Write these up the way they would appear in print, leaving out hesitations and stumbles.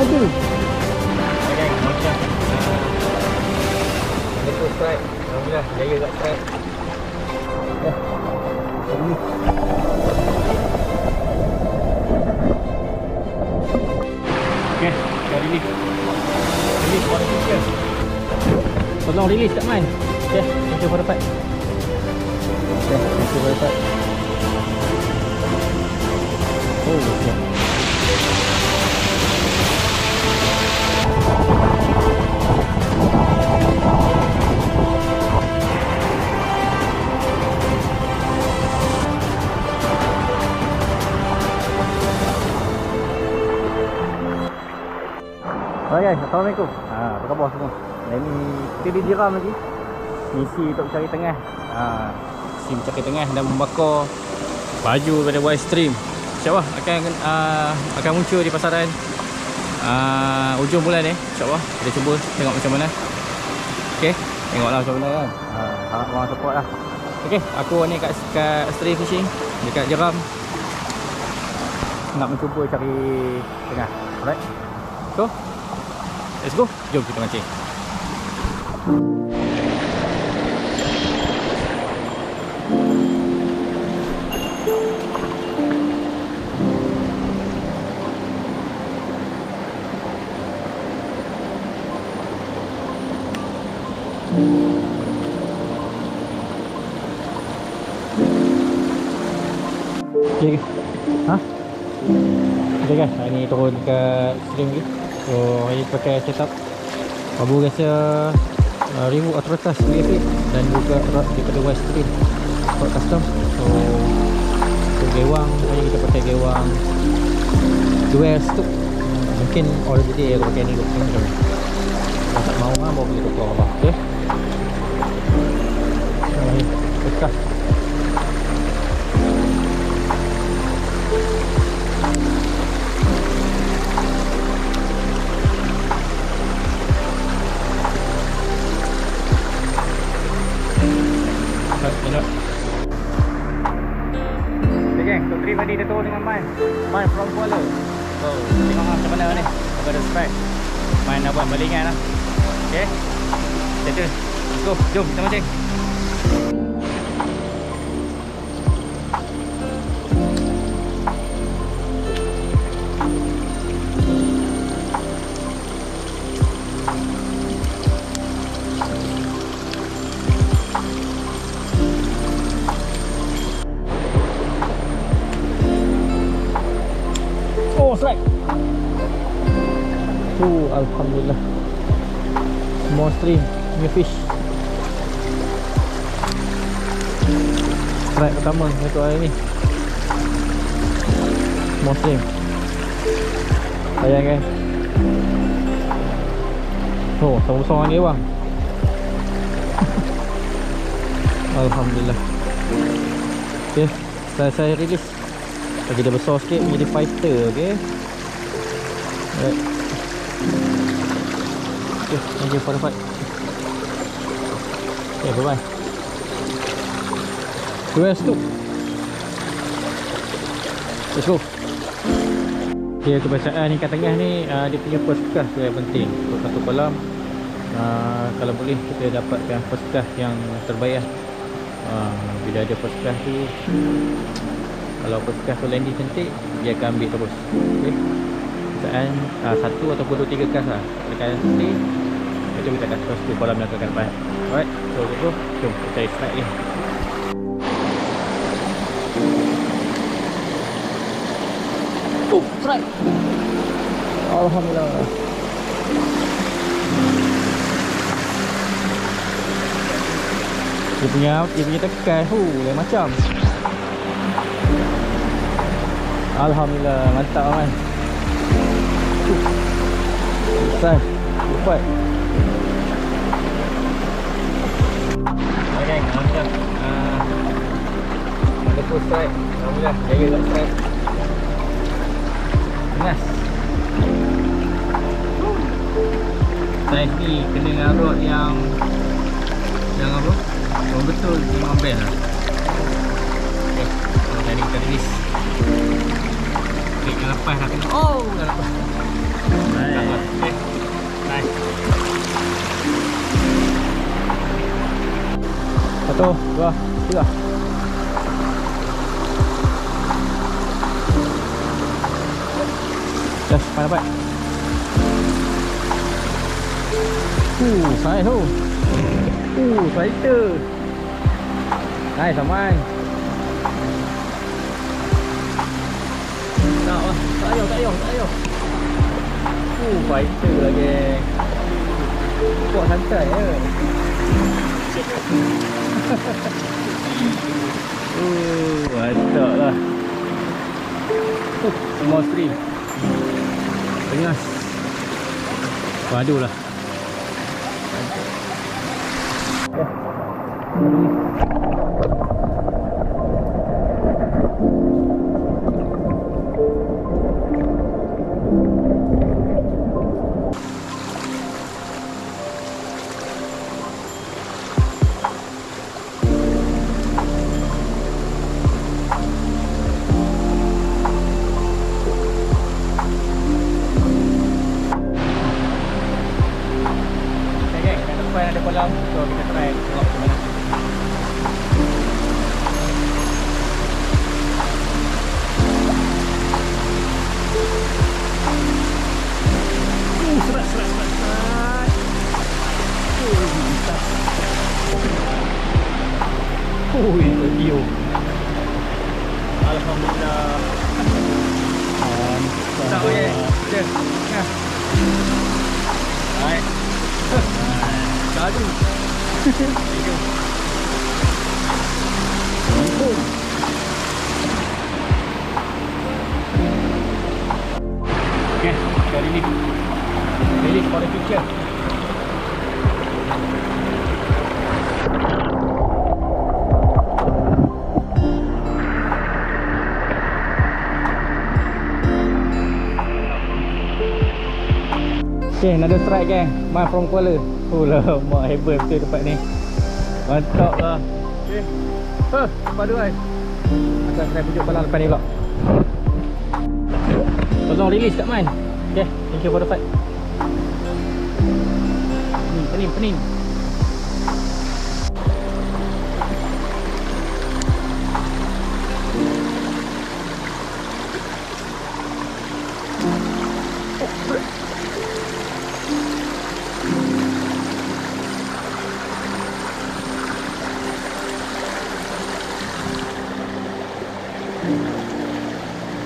Ada. Okay, macam ada tu strike. Alhamdulillah, jaya kat strike. Ini. Okay, dah release. Release for the future. Tolong release kat Man. Okay, thank you for the part. Okay, thank you very much. Oh, okay. Alright guys, Assalamualaikum. Apa khabar semua? Ini kita di Jeram lagi. Misi untuk cari tengah. Sim cari tengah dan membakar baju pada Wildstream. InsyaAllah akan muncul di pasaran ujung bulan ni. InsyaAllah kita cuba tengok macam mana. Okay, tengoklah macam mana kan. Harap korang support lah. Okay, aku ni kat Stray Fishing dekat Jeram. Nak mencuba cari tengah. Alright. So, let's go. Jom kita mancing. Okay. Okay guys, hari ni turun ke stream ni. So hari pakai setup Babu rasa Remote Atrotas VFX dan juga rod daripada Wildstream rod custom. So untuk gewang, hari kita pakai gewang dual stroke. Mungkin already aku pakai ni 20 kali. Kalau tak mau bawa boleh tukar apa. Okay. Bekas. Okay geng, untuk trip tadi dia turun dengan Man from Kuala. So tengok macam mana ni. Kita ada strike Man nak buat balingan lah. Okay, stay tune. Let's go, jom kita mancing. Oh, strike. Alhamdulillah. Small stream, new fish. Strike pertama untuk hari ni. Small stream. Sayang kan? Oh, sama-sama ni bang. Alhamdulillah. Okay, setelah saya release bagi dia besar sikit menjadi fighter. Okay. Alright. Okay, thank you for the fight. Okay, bye bye. Let's go. Let's go. Okay, kebiasaan ikan tengah ni dia punya first cast tu yang penting untuk satu kolam. Kalau boleh kita dapatkan first cast yang terbaik. Bila ada first cast tu, kalau first cast tu landing cantik, dia akan ambil terus. Okay. Kebiasaan 1 ataupun 2-3 cast lah. Dekat stay, itu kita akan terus tu kolam yang akan dapat. Alright, so let's go. Jom kita cari strike ni. Oh, strike. Alhamdulillah. Dia punya tekan lain macam. Alhamdulillah, mantap man. Strike. Cepat. Okay, macam ada full strike. Alhamdulillah, jaya kat strike. Nice. Size ni kena dengan rod yang apa? Yang betul 5 bel lah. Okay, jadi kita release. Okay, dah lepas dah tengok. Oh, dah lepas. Nice. Tuh, wah, sudah. Dah, mana dapat? Saya tu. Fighter. Nice, aman. Tak lah, tak payah. Fighter lah, geng. Buat santai je. Mantap lah. Small stream. Tengah. Padu lah. Ada kolam, so kita try tengok macam mana. Serat. Mantap. Itu video. Alhamdulillah. Tak boleh. Dia. Baik. Aduh. Okay, dari ni. Release for the future. Okay, another strike geng. Man from Kuala. Lah, mak hebat betul tempat ni. Mantap lah. Okay. Padu guys. Akan try pujuk palang depan ni pula. Tolong release kat Man. Okay, thank you for the fight. Pening.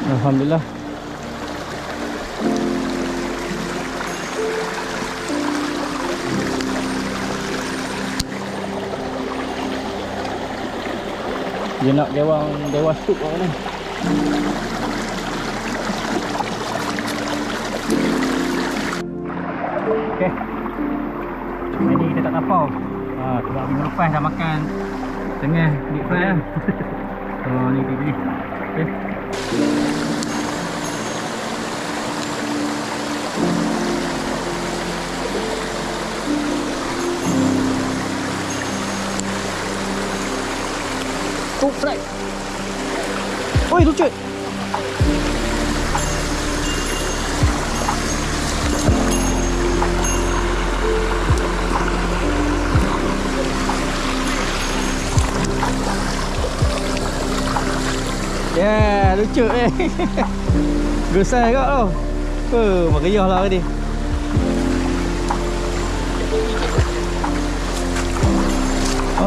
Alhamdulillah. Dia nak dewa stuk kat ni. Okey. Jadi kita tak tapau. Sebab minggu lepas dah makan tengah deep fry lah. Ni dia pilih. Okey. Cook fry. Oi, lucut. Ya, lucu Besar kau tau. Meriah lah tadi.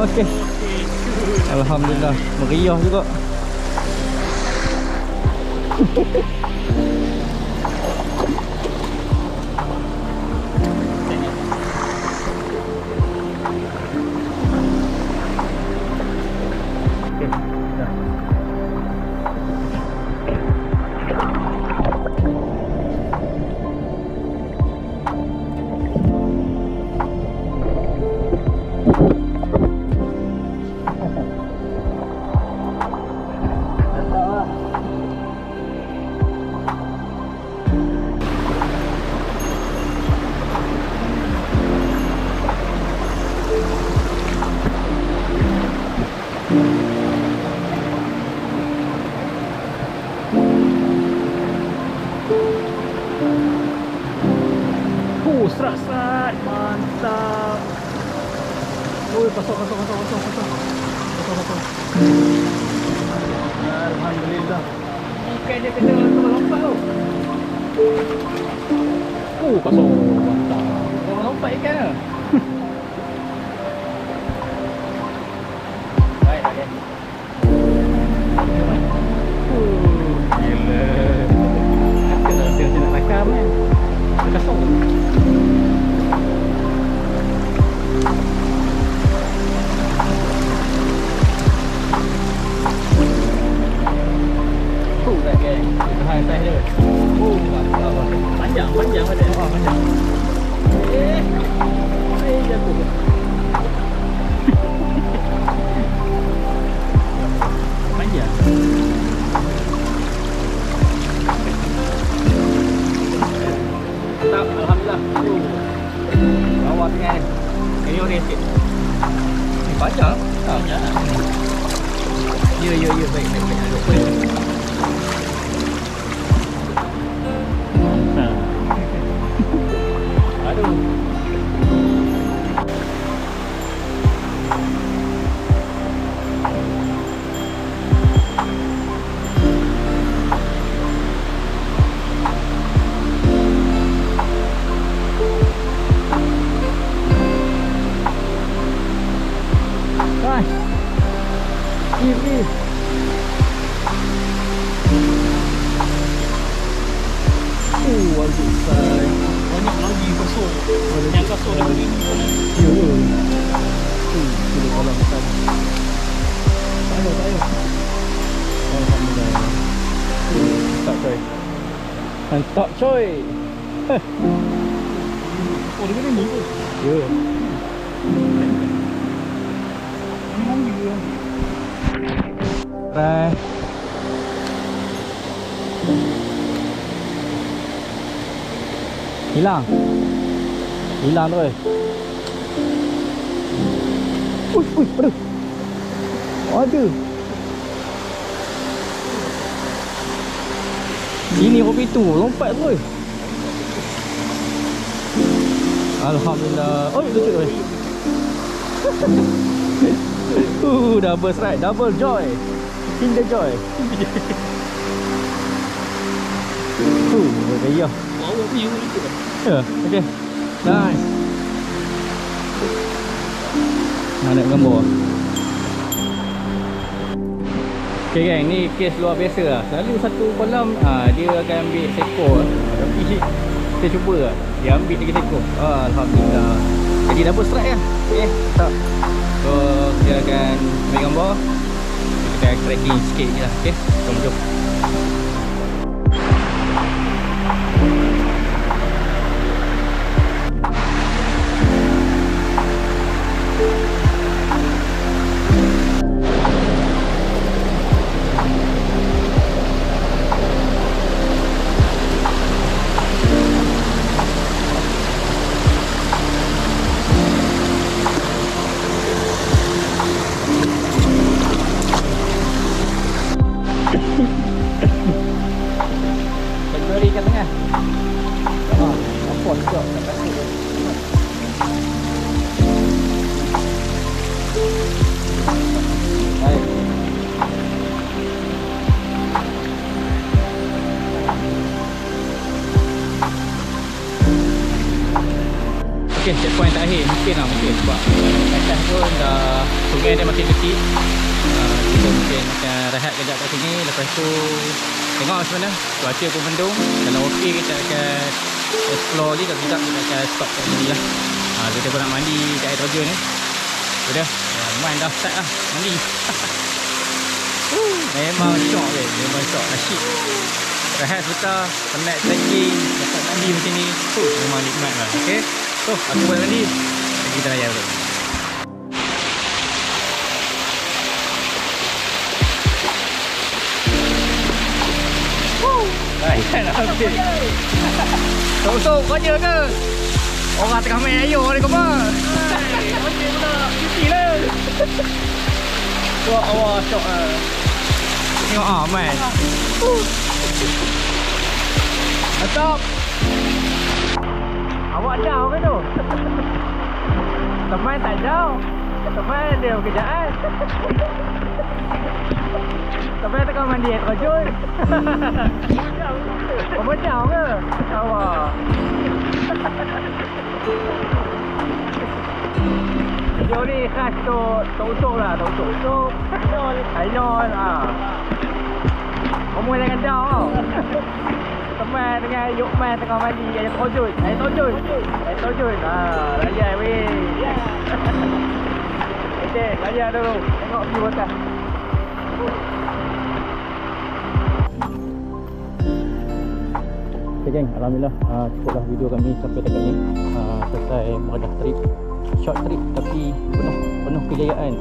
Okey. Alhamdulillah, meriah juga. Serat-serat, mantap. Oh, kosong. Alhamdulillah. Ikan dia kena lompat tu. Oh, kosong. Mantap. Lompat ikan ke? Baik. Gila. Kata dia nak rakam kan. Dia kosong. Dah geng. Tahan saya dia. Panjang pada. Panjang. Jatuh. Panjang. Mantap, alhamdulillah. Bawah tengah ni. Ini orang sikit. Panjang. Panjang. Ya, baik. Aduh. Guys. Ini. Wajib saya. Banyak lagi kosong. Yang kosong dah begini. Ya. Sudah kolam tadi. Tayo. Alhamdulillah. Mantap coy. Oh, dia begini pun. Ya. Memang dia. Right. Hilang tu eh. Aduh. Aduh. Ini hobi tu lompat tu eh. Alhamdulillah. Oh, lucu tu eh. Double strike, double joy. Kinder joy. Bergaya. Wow, punya lucu tu. Ya, okey. Nice. Mana gambar? Okay gang, ni kes luar biasa lah. Selalu satu kolam dia akan ambil seekor. Tapi kita cuba lah. Dia ambil 3 seekor. Alhamdulillah. Jadi double strike lah. Okay, tak. So kita akan ambil gambar. Kita akan tracking sikit je lah. Okay, jom. Bagi kat tengah. Nampak sekejap kat kasut tu. Baik. Okay, checkpoint terakhir mungkin sebab atas pun dah sungai dia makin kecil. Kita mungkin akan rehat kejap kat sini. Lepas tu tengok macam mana cuaca pun mendung. Kalau okey kita akan explore ni. Kalau tidak kita akan stop kat sini lah. Kita pun nak mandi kat air terjun ni. Sudah main dah start lah mandi. Memang syok je. Memang syok. Asyik rehat sebentar, penat trekking, dapat mandi macam ni. Memang nikmat lah. Okay, so aku buat mandi. Kita raya dulu. Sok-sok kau je ke? Orang tengah main air ni kau apa? Okey pula. Cuti lah. Wah, awak syok lah. Tengok man. Mantap. Awak jauh ke tu? Teman tak jauh. Sampai dia pekerjaan. Sampai tengah mandi air terjun. Berapa jam ke? Allah. Video ni khas Tok Ucok lah, Tok Ucok. Ainol. Ngomong dengan jauh tau. Teman dengan Yukman tengah mandi air terjun. Air terjun. Layan weh. Okey, layan dulu. Tengok view atas. Okay geng, alhamdulillah cukuplah video kami sampai dekat ni. Selesai meradah trip, short trip tapi penuh kejayaan.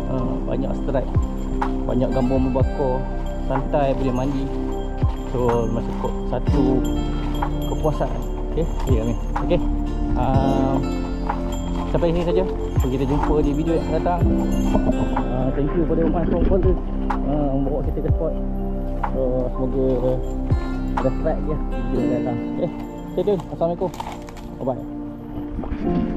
Banyak strike, banyak gambar membakar, santai, boleh mandi. So masuk satu kepuasan. Okay, kami. Okay, sampai sini saja. So, kita jumpa di video yang akan datang. Thank you kepada Umar Songkol tu membawa kita ke spot. So semoga ada strike je video yang datang. Okay, stay tune. Assalamualaikum. Bye bye.